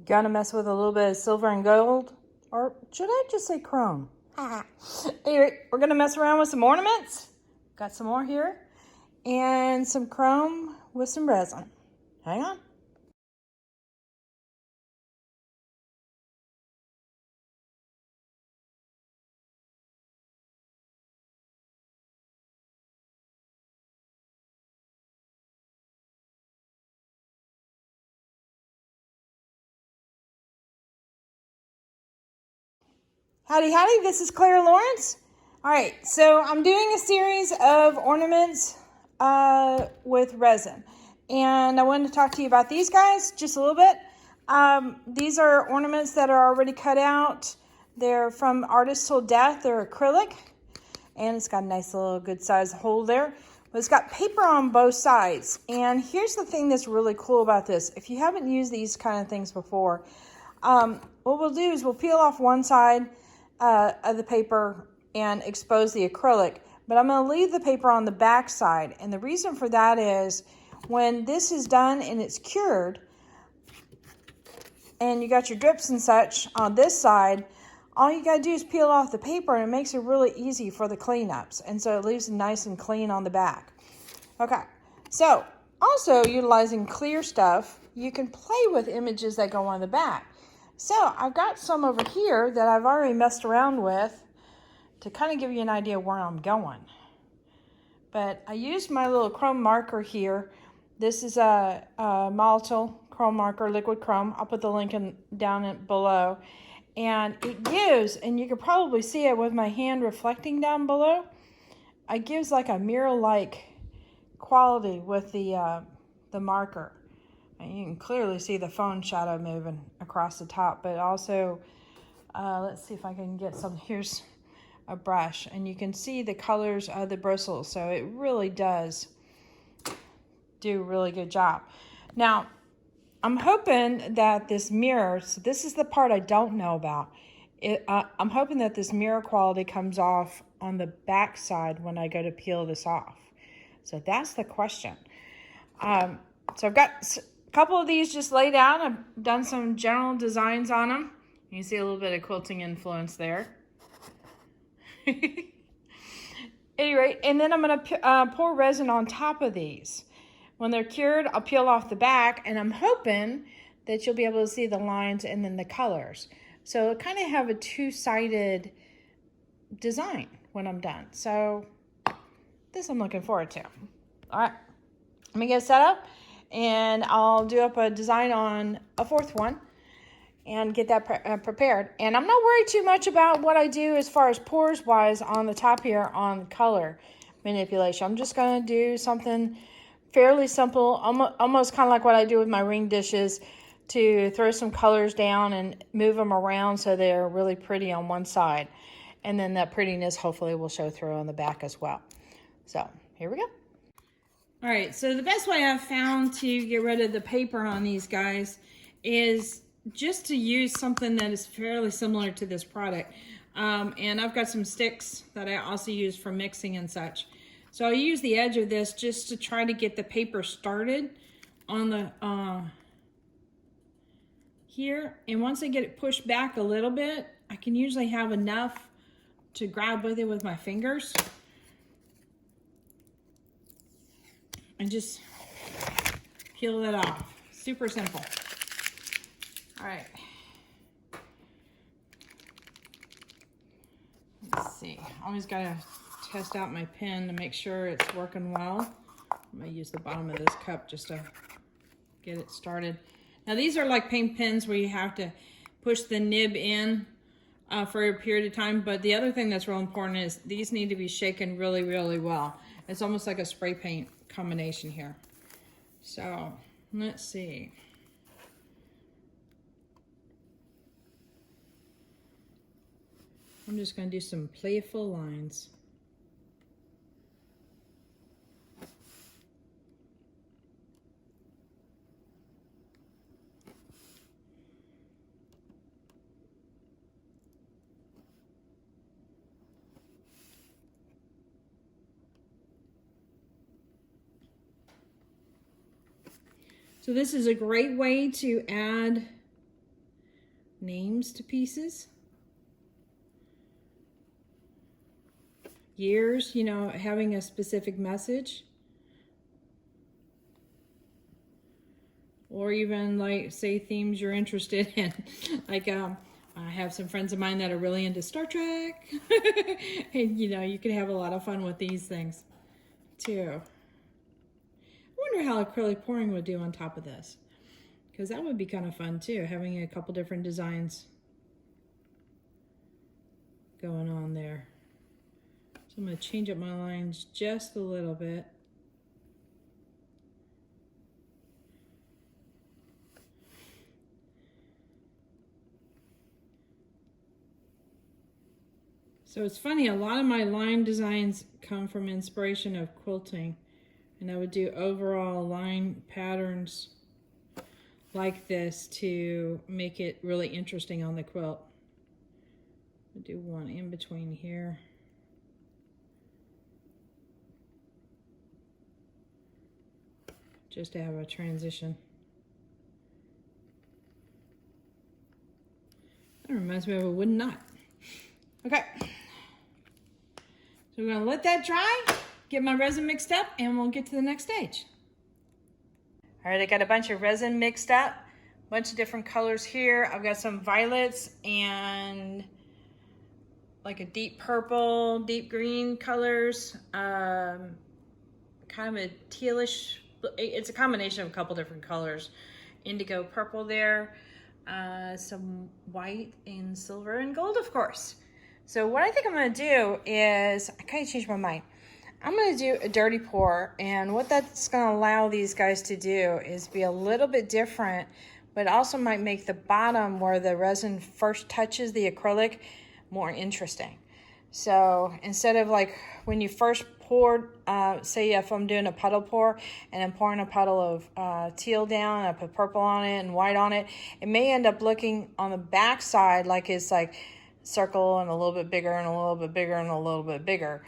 Gonna mess with a little bit of silver and gold, or should I just say chrome? Anyway, we're gonna mess around with some ornaments. Got some more here, and some chrome with some resin. Hang on. Howdy, howdy, this is Clara Lawrence. All right, so I'm doing a series of ornaments with resin. And I wanted to talk to you about these guys just a little bit. These are ornaments that are already cut out. They're from Artist Till Death. They're acrylic. And it's got a nice little good size hole there. But it's got paper on both sides. And here's the thing that's really cool about this. If you haven't used these kind of things before, what we'll do is we'll peel off one side of the paper and expose the acrylic, but I'm going to leave the paper on the back side. And the reason for that is when this is done and it's cured and you got your drips and such on this side, all you got to do is peel off the paper, and it makes it really easy for the cleanups, and so it leaves it nice and clean on the back. Okay, so also utilizing clear stuff, you can play with images that go on the back. So I've got some over here that I've already messed around with to kind of give you an idea where I'm going. But I used my little chrome marker here. This is a volatile chrome marker, liquid chrome. I'll put the link down below. And it gives, and you can probably see it with my hand reflecting down below, it gives like a mirror-like quality with the marker. And you can clearly see the phone shadow moving across the top, but also, let's see if I can get some, here's a brush, and you can see the colors of the bristles, so it really does do a really good job. Now, I'm hoping that this mirror, so this is the part I don't know about, I'm hoping that this mirror quality comes off on the back side when I go to peel this off. So that's the question. So I've got a couple of these just laid out. I've done some general designs on them. You can see a little bit of quilting influence there. Anyway, and then I'm going to pour resin on top of these. When they're cured, I'll peel off the back, and I'm hoping that you'll be able to see the lines and then the colors. So it'll kind of have a two-sided design when I'm done. So this I'm looking forward to. All right, let me get set up, and I'll do up a design on a fourth one and get that prepared. And I'm not worried too much about what I do as far as pores wise on the top here on color manipulation. I'm just going to do something fairly simple, almost kind of like what I do with my ring dishes, to throw some colors down and move them around so they're really pretty on one side. And then that prettiness hopefully will show through on the back as well. So here we go. All right, so the best way I've found to get rid of the paper on these guys is just to use something that is fairly similar to this product. And I've got some sticks that I also use for mixing and such. So I'll use the edge of this just to try to get the paper started on the here. And once I get it pushed back a little bit, I can usually have enough to grab with it with my fingers. And just peel that off. Super simple. All right. Let's see. Always gotta test out my pen to make sure it's working well. I'm gonna use the bottom of this cup just to get it started. Now these are like paint pens where you have to push the nib in for a period of time, but the other thing that's real important is these need to be shaken really, really well. It's almost like a spray paint combination here. So let's see. I'm just going to do some playful lines. So this is a great way to add names to pieces. Years, you know, having a specific message. Or even like say themes you're interested in. Like I have some friends of mine that are really into Star Trek. And you know, you can have a lot of fun with these things too. I wonder how acrylic pouring would do on top of this, because that would be kind of fun too, having a couple different designs going on there. So I'm going to change up my lines just a little bit. So it's funny, a lot of my line designs come from inspiration of quilting, and I would do overall line patterns like this to make it really interesting on the quilt. I'll do one in between here. Just to have a transition. That reminds me of a wooden knot. Okay. So we're gonna let that dry, get my resin mixed up, and we'll get to the next stage. All right, I got a bunch of resin mixed up, a bunch of different colors here. I've got some violets and like a deep purple, deep green colors, kind of a tealish, it's a combination of a couple different colors. Indigo purple there, some white and silver and gold, of course. So what I think I'm gonna do is, I kind of changed my mind. I'm gonna do a dirty pour, and what that's gonna allow these guys to do is be a little bit different, but also might make the bottom where the resin first touches the acrylic more interesting. So instead of like when you first poured, say if I'm doing a puddle pour and I'm pouring a puddle of teal down, I put purple on it and white on it, it may end up looking on the back side like it's like circle and a little bit bigger and a little bit bigger and a little bit bigger.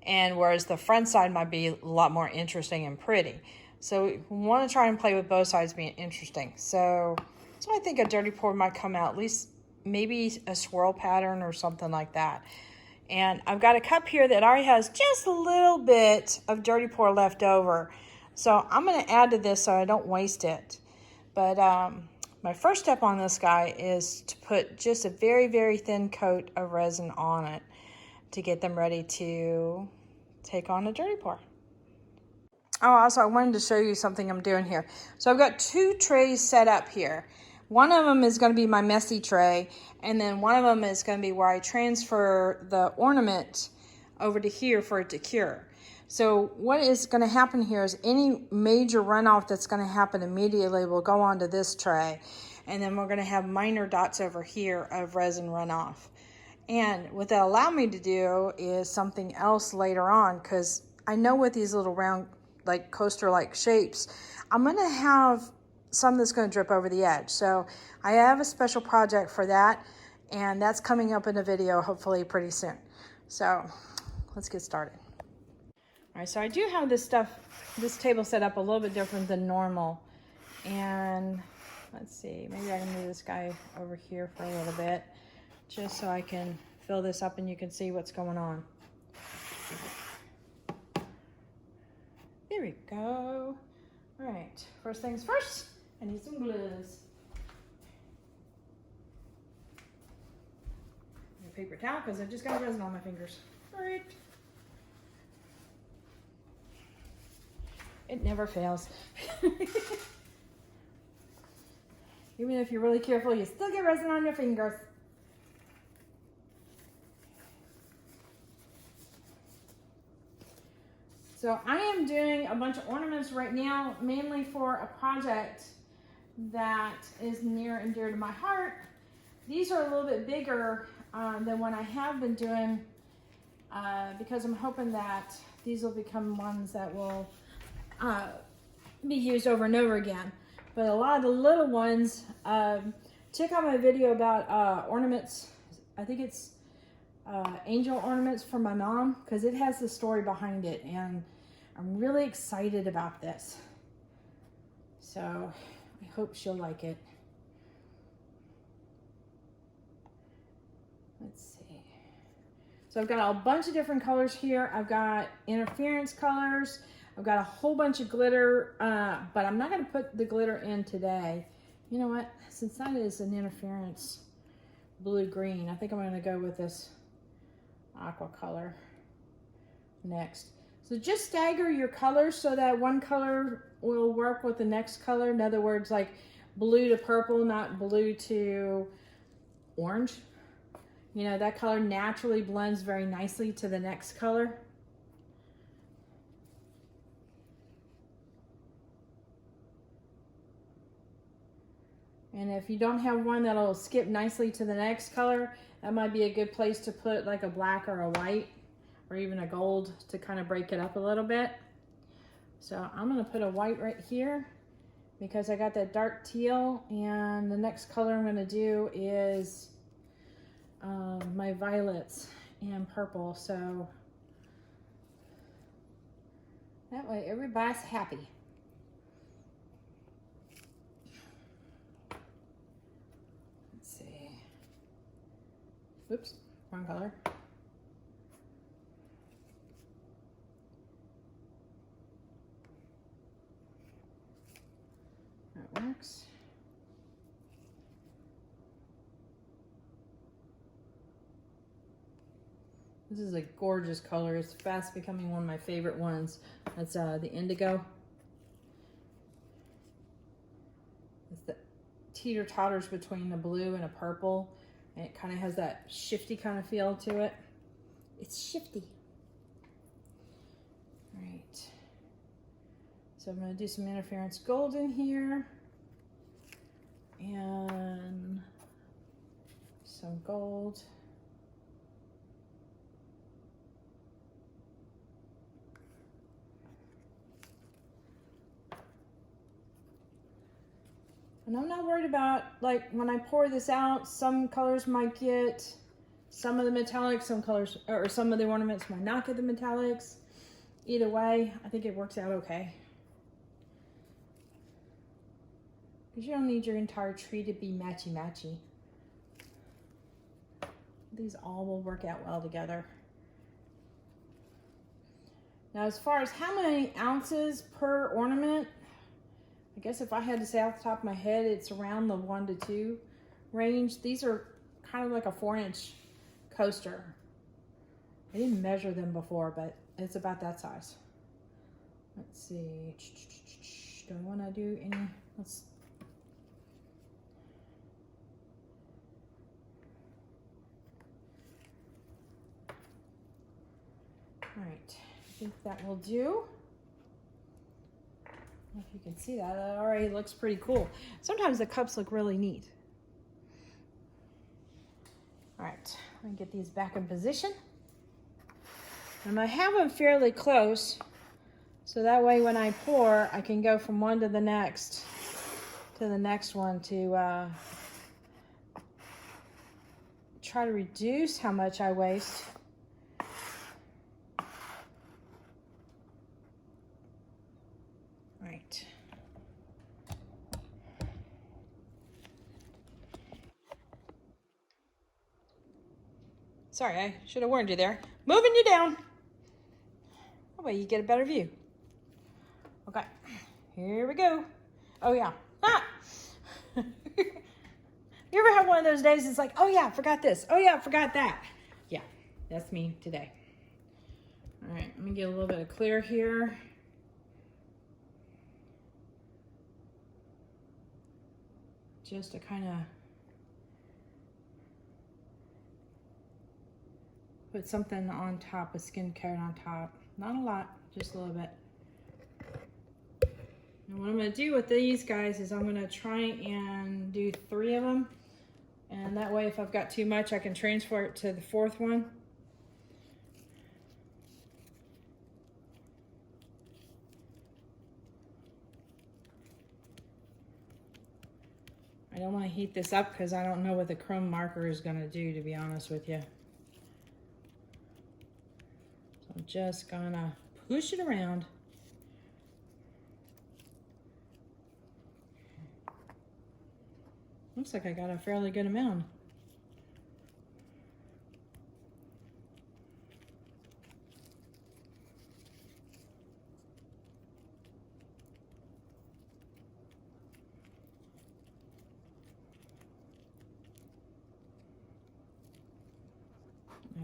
And whereas the front side might be a lot more interesting and pretty. So we want to try and play with both sides being interesting. So I think a dirty pour might come out, at least maybe a swirl pattern or something like that. And I've got a cup here that already has just a little bit of dirty pour left over. So I'm going to add to this so I don't waste it. But my first step on this guy is to put just a very, very thin coat of resin on it to get them ready to take on a dirty pour. Oh, also I wanted to show you something I'm doing here. So I've got two trays set up here. One of them is going to be my messy tray, and then one of them is going to be where I transfer the ornament over to here for it to cure. So what is going to happen here is any major runoff that's going to happen immediately will go onto this tray, and then we're going to have minor dots over here of resin runoff. And what that allowed me to do is something else later on, because I know with these little round, like coaster-like shapes, I'm going to have some that's going to drip over the edge. So I have a special project for that, and that's coming up in a video hopefully pretty soon. So let's get started. All right, so I do have this table set up a little bit different than normal. And let's see, maybe I can move this guy over here for a little bit, just so I can fill this up and you can see what's going on. There we go. All right, first things first, I need some glues. And a paper towel, because I just got resin on my fingers. All right. It never fails. Even if you're really careful, you still get resin on your fingers. So I am doing a bunch of ornaments right now, mainly for a project that is near and dear to my heart. These are a little bit bigger than what I have been doing because I'm hoping that these will become ones that will be used over and over again. But a lot of the little ones, check out my video about ornaments. I think it's angel ornaments for my mom, because it has the story behind it, and I'm really excited about this. So I hope she'll like it. Let's see. So I've got a bunch of different colors here. I've got interference colors. I've got a whole bunch of glitter, but I'm not gonna put the glitter in today. You know what? Since that is an interference blue-green, I think I'm gonna go with this aqua color next. So just stagger your colors so that one color will work with the next color. In other words, like blue to purple, not blue to orange. You know, that color naturally blends very nicely to the next color. And if you don't have one that'll skip nicely to the next color, that might be a good place to put like a black or a white or even a gold to kind of break it up a little bit. So I'm gonna put a white right here because I got that dark teal, and the next color I'm gonna do is my violets and purple, so that way everybody's happy. Let's see. Oops, wrong color. That works. This is a gorgeous color. It's fast becoming one of my favorite ones. That's the indigo. It's the teeter-totters between a blue and a purple. And it kind of has that shifty kind of feel to it. It's shifty. All right. So I'm going to do some interference gold in here. And some gold. And I'm not worried about, like, when I pour this out, some colors might get some of the metallics, some colors, or some of the ornaments might not get the metallics. Either way, I think it works out okay. Because you don't need your entire tree to be matchy-matchy. These all will work out well together. Now, as far as how many ounces per ornament, I guess if I had to say off the top of my head, it's around the 1 to 2 range. These are kind of like a 4-inch coaster. I didn't measure them before, but it's about that size. Let's see. Do I want to do any? Let's. All right. I think that will do. I don't know if you can see that, that already looks pretty cool. Sometimes the cups look really neat. All right, let me get these back in position. I'm gonna have them fairly close, so that way when I pour, I can go from one to the next one to try to reduce how much I waste. Right. Sorry, I should have warned you there. Moving you down. That way you get a better view. Okay, here we go. Oh yeah. Ah! You ever have one of those days it's like, oh yeah, forgot this. Oh yeah, forgot that. Yeah, that's me today. All right, let me get a little bit of clear here. Just to kind of put something on top, a skin coat on top. Not a lot, just a little bit. And what I'm going to do with these guys is I'm going to try and do 3 of them. And that way if I've got too much, I can transfer it to the 4th one. I don't want to heat this up because I don't know what the chrome marker is going to do, to be honest with you. So I'm just going to push it around. Looks like I got a fairly good amount.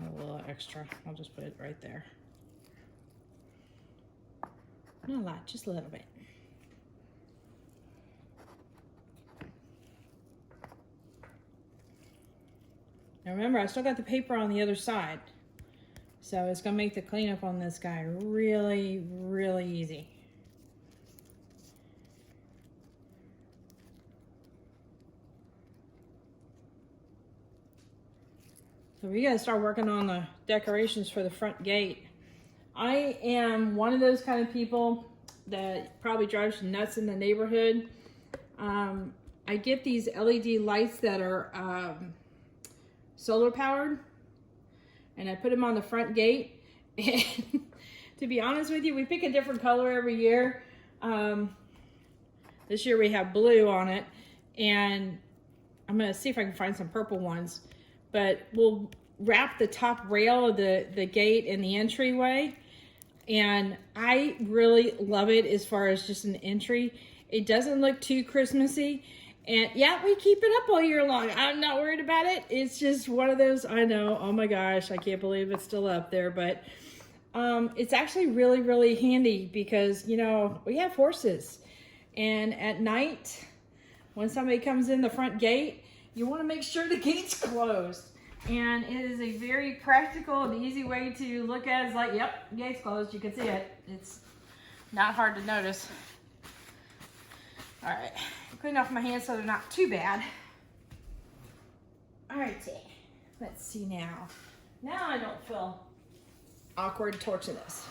A little extra. I'll just put it right there. Not a lot, just a little bit. Now remember, I still got the paper on the other side. So it's gonna make the cleanup on this guy really, really easy. So we gotta start working on the decorations for the front gate. I am one of those kind of people that probably drives you nuts in the neighborhood. I get these LED lights that are solar powered, and I put them on the front gate. And to be honest with you, we pick a different color every year. This year we have blue on it, and I'm gonna see if I can find some purple ones. But we'll wrap the top rail of the gate and the entryway. And I really love it as far as just an entry. It doesn't look too Christmassy. And yeah, we keep it up all year long. I'm not worried about it. It's just one of those, I know, oh my gosh, I can't believe it's still up there. But it's actually really, really handy because, you know, we have horses. And at night, when somebody comes in the front gate, you want to make sure the gate's closed. And it is a very practical and easy way to look at it. It's like, yep, gate's closed. You can see it. It's not hard to notice. All right, clean off my hands so they're not too bad. All right, let's see now. Now I don't feel awkward torching this.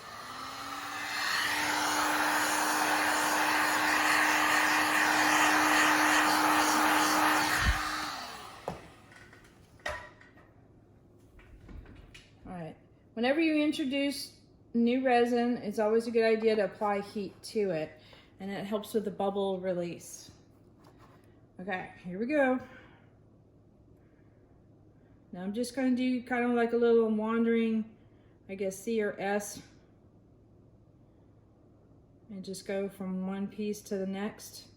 Whenever you introduce new resin, it's always a good idea to apply heat to it, and it helps with the bubble release. Okay, here we go. Now I'm just going to do kind of like a little wandering, I guess C or S, and just go from one piece to the next.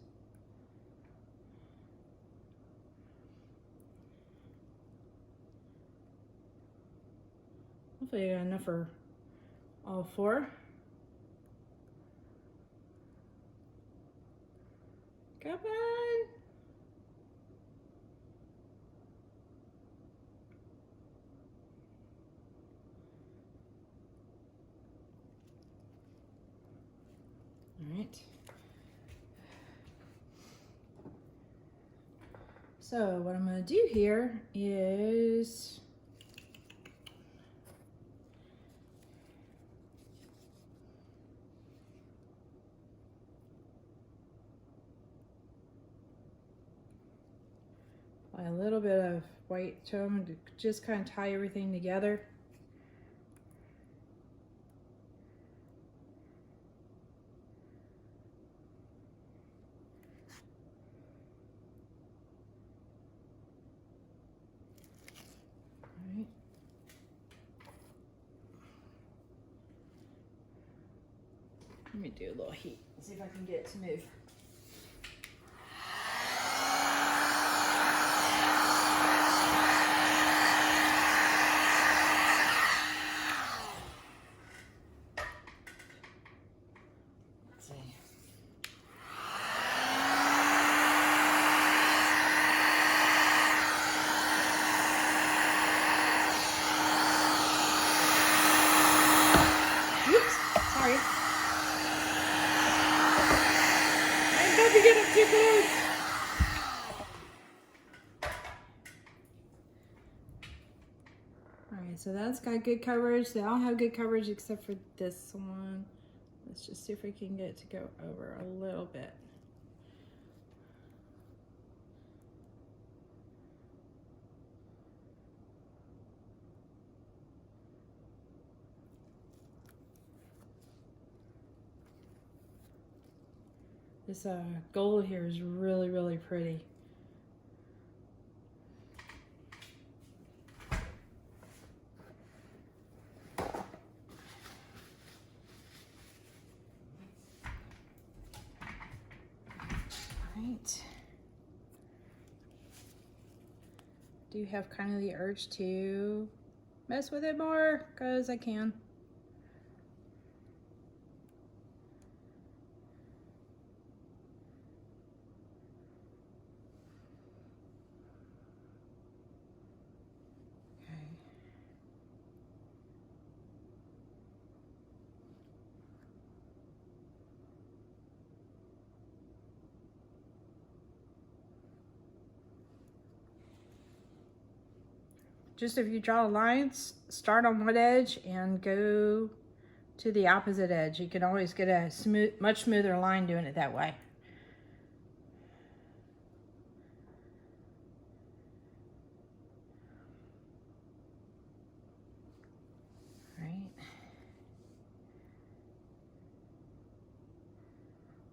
Hopefully I got enough for all four. Come on. All right. So what I'm going to do here is apply a little bit of white to them to just kind of tie everything together. Let me do a little heat, see if I can get it to move. Let's see. Oops, sorry. Don't get up too close. Alright, so that's got good coverage. They all have good coverage except for this one. Let's just see if we can get it to go over a little bit. This gold here is really, really pretty. Right. Do have kind of the urge to mess with it more because I can. Just if you draw lines, start on one edge and go to the opposite edge. You can always get a much smoother line doing it that way. All right.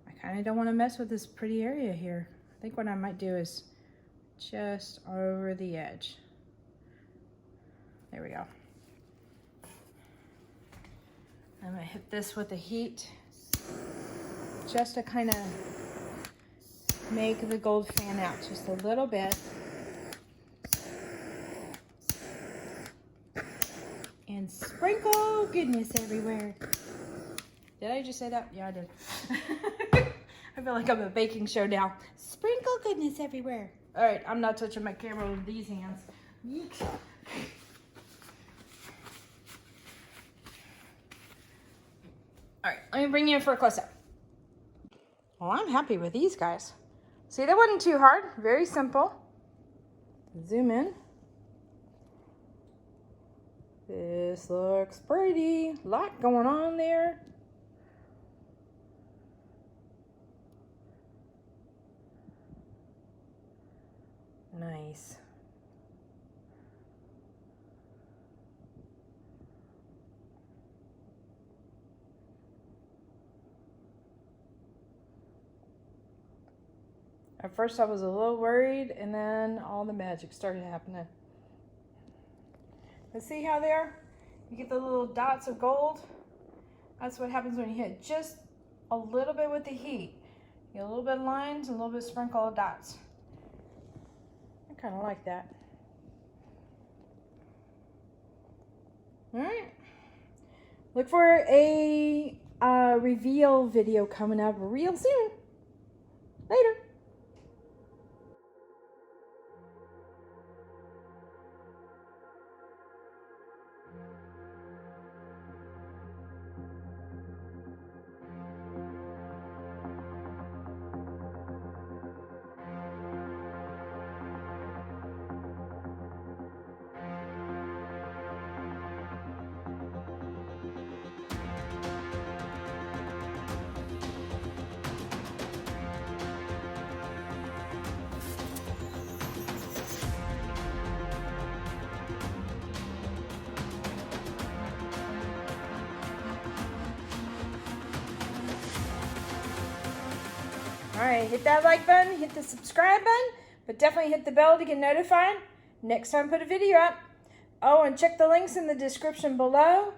I kind of don't want to mess with this pretty area here. I think what I might do is just over the edge. There we go. I'm gonna hit this with the heat just to kind of make the gold fan out just a little bit. And sprinkle goodness everywhere. Did I just say that? Yeah, I did. I feel like I'm a baking show now. Sprinkle goodness everywhere. All right, I'm not touching my camera with these hands. Yeet. All right, let me bring you in for a close-up. Well, I'm happy with these guys. See, that wasn't too hard. Very simple. Zoom in. This looks pretty. A lot going on there. Nice. At first I was a little worried, and then all the magic started happening. But see how there? You get the little dots of gold? That's what happens when you hit just a little bit with the heat. You get a little bit of lines and a little bit of sprinkle of dots. I kind of like that. All right. Look for a reveal video coming up real soon. Later. All right, hit that like button, hit the subscribe button, but definitely hit the bell to get notified next time I put a video up. Oh, and check the links in the description below.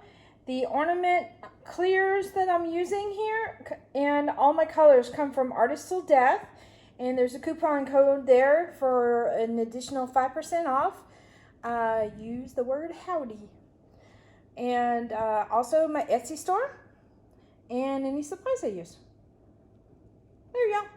The ornament clears that I'm using here, and all my colors come from Artist Till Death, and there's a coupon code there for an additional 5% off. Use the word howdy. And also my Etsy store and any supplies I use. There you go.